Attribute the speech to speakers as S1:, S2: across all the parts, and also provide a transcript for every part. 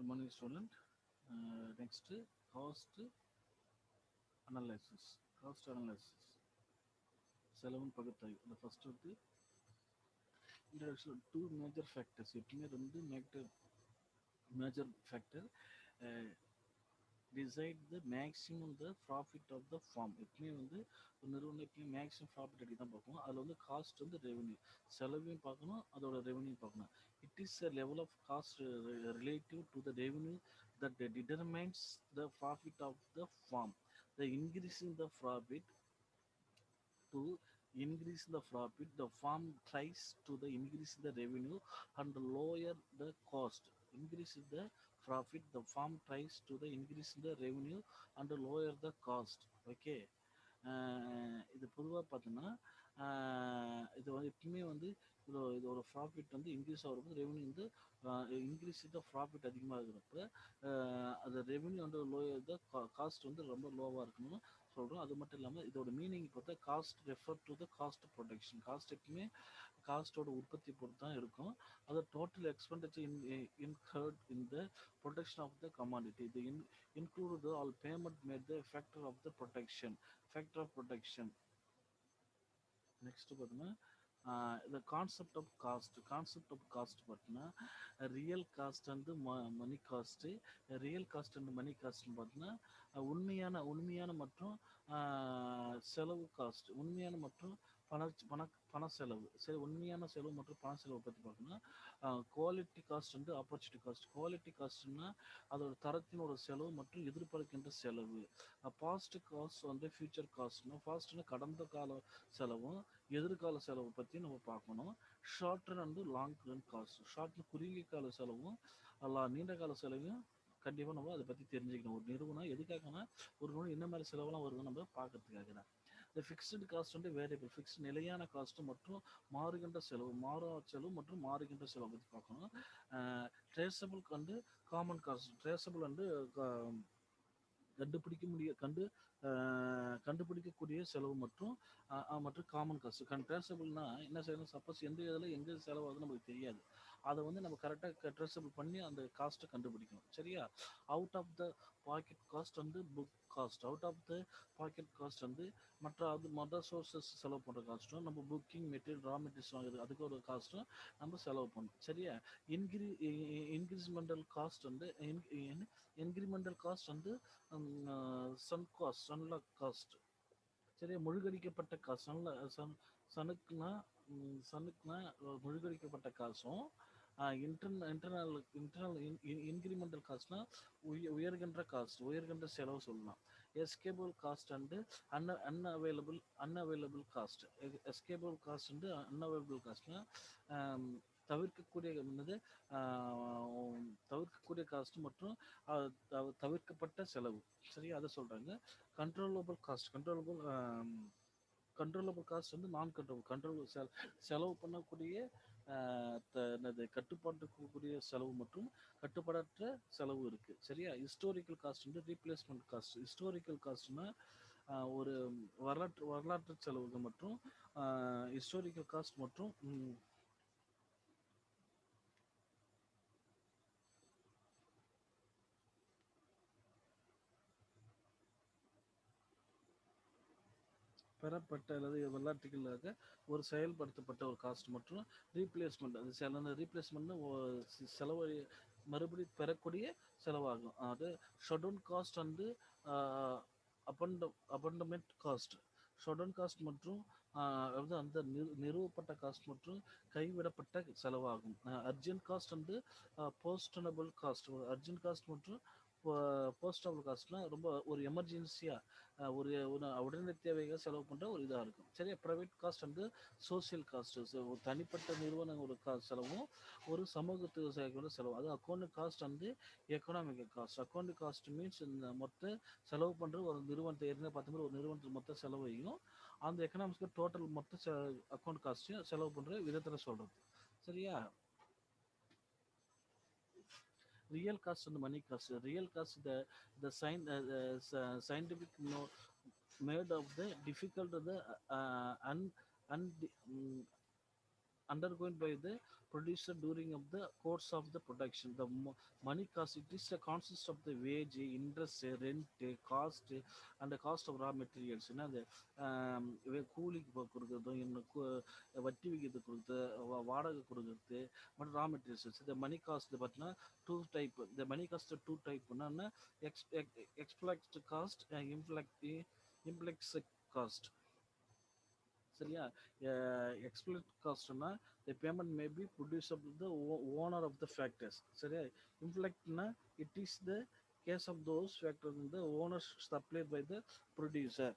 S1: Good morning, student. Next, cost analysis. Cost analysis. செலவின் பகுத்தாய்வு. The first வந்து introduction two major factors. எப்பவுமே ரெண்டு major factor decide the maximum the profit of the firm. எப்பவுமே வந்து ஒரு நிறுவனம் எப்பவுமே மேக்ஸிமம் ப்ராஃபிட் எடுக்க தான் பார்க்கணும். அதில் வந்து காஸ்ட் வந்து ரெவென்யூ, செலவையும் பார்க்கணும், அதோட ரெவென்யூ பார்க்கணும். It is a level of cost relative to the revenue that determines the profit of the firm. The increase in the profit to increase the profit, the firm tries to the increase the revenue and lower the cost. Increase the profit, the firm tries to the increase the revenue and lower the cost. Okay. இது பொதுவாக பார்த்தோன்னா இது வந்து எப்பவுமே வந்து இது ஒரு profit வந்து இன்க்ரீஸ் ஆகிறப்போ ரெவன்யூ வந்து இன்க்ரீஸ் த ப்ராஃபிட் அதிகமாக இருக்கிறப்ப அது ரெவன்யூ வந்து லோயர் த காஸ்ட் வந்து ரொம்ப லோவாக இருக்கணும் சொல்கிறோம். அது மட்டும் இல்லாமல் இதோட மீனிங் பார்த்தா cost refer to the cost production. Cost எப்பவுமே காஸ்ட்டோட உற்பத்தி பொறுத்து தான் இருக்கும். அது total expenditure incurred in the protection of the commodity. They include the all payment made the factor of the protection. Factor of protection. Next பார்த்தீங்கன்னா the concept of cost. Concept of cost பார்த்தீங்கன்னா real cost வந்து மணி cost. Real cost and money காஸ்ட்னு பார்த்தீங்கன்னா உண்மையான மற்றும் செலவு cost. உண்மையான மற்றும் பண செலவு. சரி, உண்மையான செலவு மற்றும் பண செலவு பற்றி பார்க்கணும்னா குவாலிட்டி காஸ்ட் வந்து ஆப்பர்ச்சுனிட்டி காஸ்ட். குவாலிட்டி காஸ்ட்னா அதோட தரத்தினோட செலவு மற்றும் எதிர்பார்க்கின்ற செலவு. பாஸ்ட் காஸ்ட் வந்து ஃபியூச்சர் காஸ்ட்னா ஃபாஸ்ட்னா கடந்த கால செலவும் எதிர்கால செலவு பற்றி நம்ம பார்க்கணும். ஷார்ட் ரன் வந்து லாங் ரன் காஸ்ட். ஷார்ட்னு குறுகிய கால செலவும் நீண்ட கால செலவையும் கண்டிப்பாக நம்ம அதை பற்றி தெரிஞ்சுக்கணும். ஒரு நிறுவனம் எதுக்காகனா ஒரு நிறுவனம் என்ன மாதிரி செலவெல்லாம் வருதுன்னு நம்ம பார்க்கறதுக்காக தான். இந்த ஃபிக்ஸ்டு காஸ்ட் வந்து வேரியபிள். ஃபிக்ஸ்டு நிலையான காஸ்ட் மற்றும் மாறுகின்ற செலவு, செலவு மற்றும் மாறுகின்ற செலவு பற்றி பார்க்கணும். ட்ரேசபிள் வந்து காமன் காஸ்ட். ட்ரேசபிள் வந்து கண்டுபிடிக்கக்கூடிய செலவு மற்றும் காமன் காஸ்ட். ட்ரேசபிள்னா என்ன செய்யணும், சப்போஸ் எந்த இதில் எங்கே செலவாகுதுன்னு நமக்கு தெரியாது. அதை வந்து நம்ம கரெக்டாக ட்ரேசபிள் பண்ணி அந்த காஸ்ட்டை கண்டுபிடிக்கணும். சரியா? Out of the pocket cost வந்து book cost. Out of the pocket cost வந்து மற்ற சோர்ஸஸ் செலவு பண்ணுற காஸ்ட்டும், நம்ம புக்கிங் மெட்டீரியல் ரா மெட்டீரியல்ஸ் வாங்குறது அதுக்கு ஒரு காஸ்ட்டும் நம்ம செலவு பண்ணணும். சரியா? இன்க்ரிமெண்டல் காஸ்ட் வந்து இன்க்ரிமெண்டல் காஸ்ட் வந்து சன்லாக் காஸ்ட். சரியா? முழுகடிக்கப்பட்ட காசு. சனுக்குனா முழுகடிக்கப்பட்ட காசும் இன்டர்னல் இன்க்ரிமெண்டல் காஸ்ட்னா உயர்கின்ற உயர்கின்ற செலவு சொல்லலாம். Escapable cost and unavailable cost. Escapable cost and unavailable காஸ்ட்னா தவிர்க்கக்கூடிய காஸ்ட் மற்றும் தவிர்க்கப்பட்ட செலவு. சரி, அதை சொல்றாங்க. கண்ட்ரோலபிள் காஸ்ட் வந்து நான் கண்ட்ரோல் செலவு பண்ணக்கூடிய கட்டுப்பாட்டுக்கூடிய செலவு மற்றும் கட்டுப்பாடற்ற செலவு இருக்கு. சரியா? ஹிஸ்டோரிக்கல் காஸ்ட் வந்து ரீப்ளேஸ்மெண்ட் காஸ்ட். ஹிஸ்டோரிக்கல் காஸ்ட்னா ஒரு வரலாற்று செலவுகள் மற்றும் ஹிஸ்டோரிக்கல் காஸ்ட் மற்றும் பெறப்பட்ட அல்லது வரலாற்றுகளாக ஒரு செயல்படுத்தப்பட்ட ஒரு காஸ்ட் மற்றும் ரீப்ளேஸ்மெண்ட். அது ரீப்ளேஸ்மெண்ட்னு செலவு மறுபடி பெறக்கூடிய செலவாகும். அது ஷட்டவுன் காஸ்ட் வந்து அபண்டமெண்ட் காஸ்ட். ஷட்டவுன் காஸ்ட் மற்றும் அந்த நிறுவப்பட்ட காஸ்ட் மற்றும் கைவிடப்பட்ட செலவாகும். அர்ஜென்ட் காஸ்ட் வந்து போஸ்டனபிள் காஸ்ட். அர்ஜென்ட் காஸ்ட் மற்றும் போஸ்டபிள் காஸ்ட்னா ரொம்ப ஒரு எமர்ஜென்சியாக ஒரு உடனடி தேவையாக செலவு பண்ணுற ஒரு இதாக இருக்கும். சரியா? ப்ரைவேட் காஸ்ட் வந்து சோசியல் காஸ்ட். ஒரு தனிப்பட்ட நிறுவனங்களோட செலவும் ஒரு சமூகத்துக்கு சேர்க்கிற செலவு. அது அக்கௌண்ட் காஸ்ட் வந்து economical cost. Account cost means இந்த மொத்த செலவு பண்ணுற ஒரு நிறுவனத்தை ஏற்கனவே பார்த்த மாதிரி ஒரு நிறுவனத்துக்கு மொத்த செலவையும் அந்த எக்கனாமிக்ஸ்க்கு டோட்டல் மொத்த அக்கௌண்ட் காஸ்ட்டையும் செலவு பண்ணுற விதத்தில் சொல்கிறது. சரியா? real cost and money cost. Real cost the scientific made of the difficult the undergone by the producer during of the course of the production. The money cost it is a consists of the wage, interest, rent, cost, and the cost of raw materials. You know the கூலிக்கு கொடுக்குறதும் இன்னும் வட்டி விகிதம் கொடுத்து வாடகை கொடுக்குறது மற்றும் raw materials இந்த மணி காஸ்ட் பார்த்தீங்கன்னா டூ டைப். இந்த மணி காஸ்ட் டூ டைப் என்னன்னா எக்ஸ்பிளக்ஸ்ட் காஸ்ட், இம்ப்ளெக்ஸ் காஸ்ட். சரியா? எக்ஸ்பிளட் காஸ்ட்னா the payment may be produced of the owner of the factors. சரியா? இன்ஃப்ளெக்ட்னா it is the case of those factors in the owners supplied by the producer.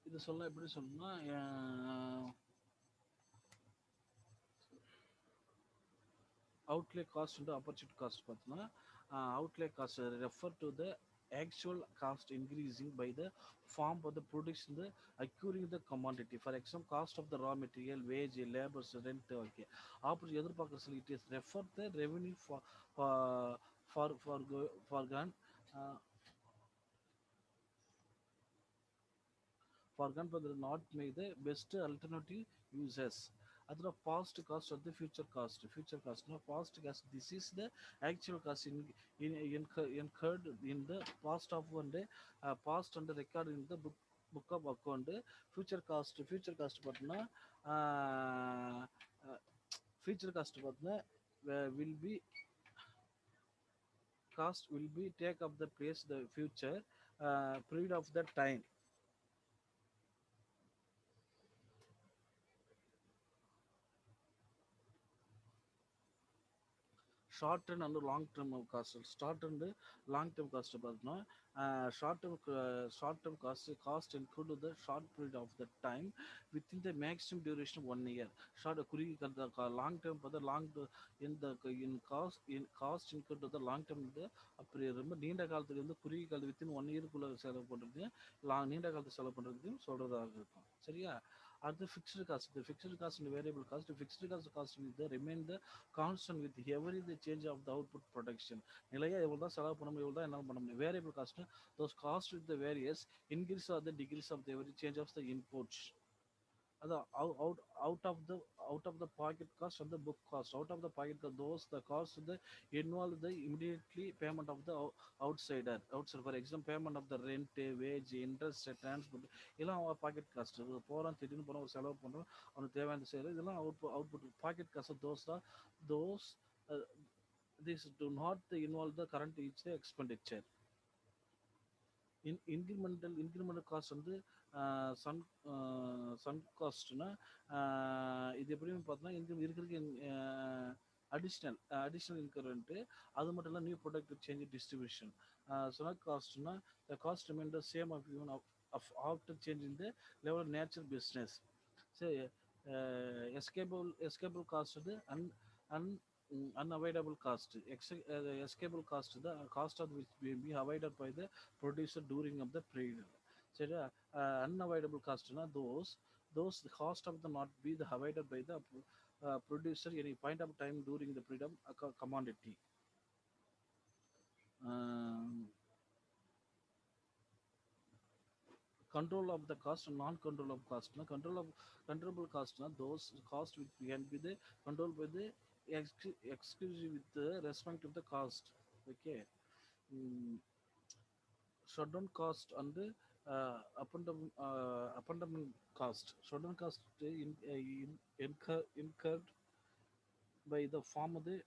S1: இது சொல்ல எப்படி சொல்லணும்னா outlay cost into opportunity cost பார்த்தீங்கன்னா outlay cost refer to the actual cost increasing by the form of the production the acquiring the commodity. For example, cost of the raw material, wage, labor, rent. Okay, opposite எதிர்பார்க்குற சொல்லி it is refer the revenue for for grant uh, for example not make the best alternative uses. Other past cost of the future cost no past cost, this is the actual cost incurred in the past of one day, past and record in the book of account. Future cost பார்த்தீங்கன்னா uh, uh, future cost பார்த்தீங்கன்னா will be cost will be take up the place the future period of the time. Short term and long term cost. Short and long term cost பார்த்தோம்னா short term cost include the short period of the time within the maximum duration 1 year. குறுகிய long term பார்த்தா இந்த cost include the long term வந்து அப்படி ரொம்ப நீண்ட காலத்துக்கு வந்து குறுகிய காலத்து வித்தின் 1 இயருக்குள்ள செலவு பண்ணுறது நீண்ட காலத்து செலவு பண்ணுறதையும் சொல்கிறதாக இருக்கும். சரியா? அடுத்து fixed cost. The fixed cost and variable cost. The fixed cost will the remain the constant with every the change of the output production. நிலையா எவ்வளோ தான் செலவு பண்ண முடியும், எவ்வளோ தான் என்ன பண்ண முடியும். Variable cost those cost with the various increase or the decrease of the every change of the inputs. அதான் out of the pocket cost and the book cost. Out of the pocket cost, those the cost the involve the immediately payment of the outside. For example, payment of the rent, wage, interest, transport. இதெல்லாம் அவன் packet cost. போகிறான் திடீர்னு போகிறோம் ஒரு செலவு பண்ணுறோம், அவனுக்கு தேவையான செயல் இதெல்லாம் output pocket cost. Those this do not involve the current each expenditure. Incremental cost வந்து சன் சன் காஸ்ட்னா இது எப்படின்னு பார்த்தோன்னா இருக்கிறதுக்கு அடிஷ்னல் இன்க்ரிமெண்ட்டு. அது மட்டும் இல்லை new product change distribution. Sunk காஸ்ட்னா the cost remain the same of even of after change in the level nature business. சரி, எஸ்கேபிள் காஸ்ட் வந்து அன் unavoidable cost. Escapable cost the cost of which may be avoided by the producer during of the period. So unavoidable cost na those the cost of the not be the avoided by the producer any point of time during the period of commodity. um, Control of the cost and non-control of cost na controllable cost na those cost which can be the controlled by the exclusive with the respect of the cost. Okay. mm, Shutdown cost and the abandonment cost. Shutdown cost incurred by the form of the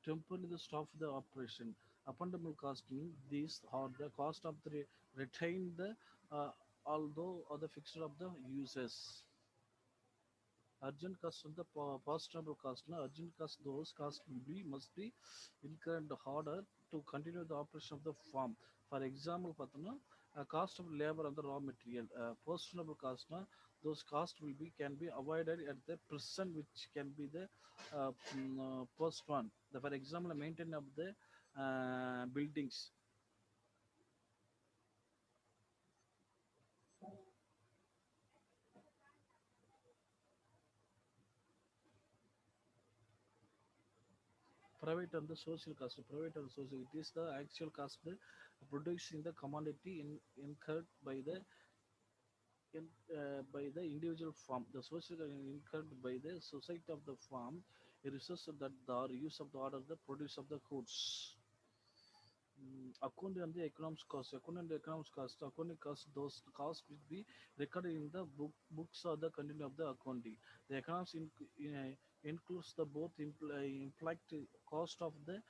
S1: temporarily the stop the operation. Abandonment cost means these are the cost of the retain the although or the fixture of the users. Urgent cost and the postable cost. Urgent cost, those costs will be must be incurred harder to continue the operation of the farm. For example, பார்த்தோம்னா cost of labor and the raw material. Postable cost, those costs will be can be avoided at the present, which can be the post one. For example, maintenance of the buildings. Private and the social cost. Private and social, it is the actual cost of producing the commodity incurred in, by the individual farm. The social cost incurred by the society of the farm, a resource that the use of the order the produce of the goods. Account and the economics cost. Account and the economics cost. Accounting cost. Those costs will be recorded in the books or the content of the accounting. The economics includes the both implied cost of the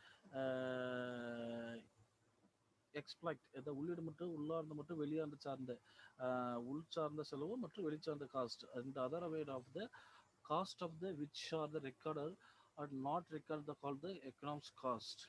S1: exploit அந்த உள்ளீடு மட்டும் உள்ளார்ந்த மட்டும் வெளியார்ந்த சார்ந்த உள் சார்ந்த செலவு மற்றும் வெளிச்சார்ந்த cost and the other way of the cost of the which are the recorded or not recorded the called the economics cost.